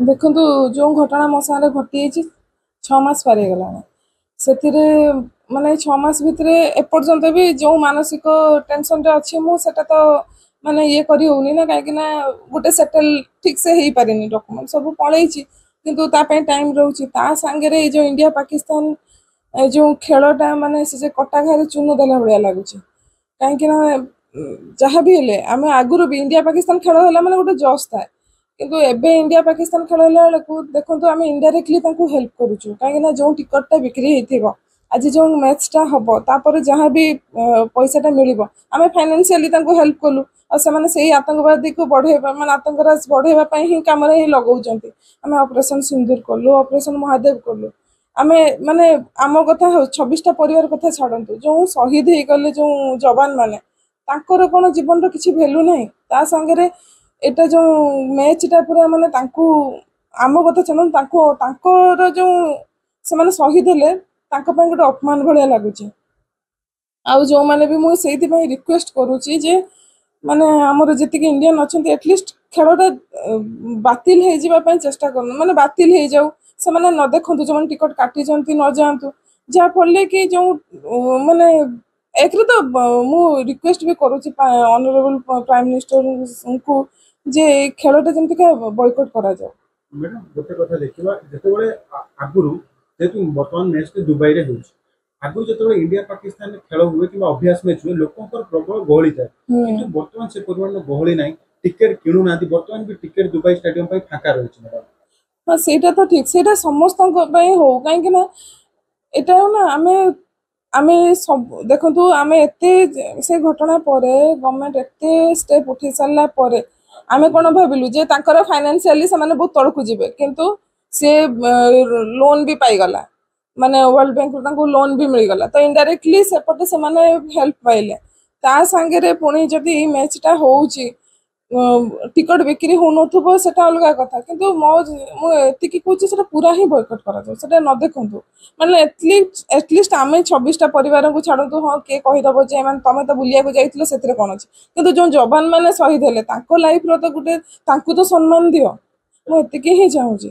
देखु जो घटना मो सारे घटी 6 मास पारी गला से माने 6 मास भितर एपर्यंत भी जो मानसिक टेंशन रे अच्छी मुझे तो माने ये करी होनी ना कहीं गोटे सेटल ठीक से हो पारे डॉक्यूमेंट सब पलैची किंतु टाइम रोचे सांगे जो इंडिया पाकिस्तान जो खेलटा माने से कटा घारे चून देला भाया लगुच कहीं जहाँ भी हेले आम आगुरी भी इंडिया पाकिस्तान खेल है मैंने गोटे जस थाए किंतु एबे इंडिया पाकिस्तान खेल बेलू देखो आम इनडायरेक्टली हेल्प करुचु कहीं जो टिकटा बिक्री होती आज जो मैचटा हम तापर जहाँ भी पैसाटा मिल आम फाइनेंशियली हेल्प कलु और से आतंकवादी को बढ़ेवा माने आतंकराज बढ़ेवा ही कम लगाउछंती आम ऑपरेशन सिंदूर कलु ऑपरेशन महादेव कलु आमे माने आम कथा 26टा परिवार कथा छाड़ू जो शहीद हो गले जो जवान माने तांकर कौन जीवन किसी भैल्यू नहीं ता संगे एटा जो मैचटा पूरा माने तांकु आम कथा छाड़ू तांकर जो से माने शहीद हेले गोटे अपमान भाया लगुच आउ जो मैंने भी मुझे रिक्वेस्ट करुच्ची जे माने आमर जी इंडियन अच्छा एटलिस्ट खेलटा बातिल हो चेष्टा कर माने बातिल हो जाऊ से मैंने न देखु जो टिकट काटी न जातु जहाँफल कि जो माने एक तो मु रिक्वेस्ट भी करुच्ची ऑनरेबल प्राइम मिनिस्टर को जे खेलटा जमी बॉयकॉट करा जाओ। मैडम गोटे कथा देखा जिते आगुरी जेहतु बर्तमान मैच दुबई रे होउछ आगु जो इंडिया पाकिस्तान खेल हुए कि अभ्यास मैच हुए लोक प्रबल गहली थाए कि बर्तमान से परिमाण गहली ना टिकेट किणु ना बर्तमान भी टिकेट दुबई स्टेडियम फाँका रही मैडम। हाँ सेटा तो ठीक से समस्त हो कहीं ना आम आम सब देखु आम एत से घटना पर गवर्नमेंट एत स्टेप उठे सारा पर आम कौन भाविलु जे फाइनेंशियली से बहुत तौक जी किंतु सी लोन भी पाईगला माने वर्ल्ड बैंक लोन भी मिलगला तो इनडायरेक्टली सेपटे से हेल्प पाइले ता सांगे पुणी जदि मैचटा होउची टिकट बिक्री हो नथुबो सेटा अलग कथा किंतु मो एतिकी कहूँ से पूरा ही बॉयकॉट करा जाओ सेटा न देखु माने एटलिस्ट आम 26टा परिवार को छाड़ू हाँ किए कहीदब जे तुम तो बुलिया जाइए से कौन अच्छे किंतु जो जवान मैंने शहीद हेले लाइफ रो तो गोटे तो सम्मान दियो मुझे ही चाहूँगी।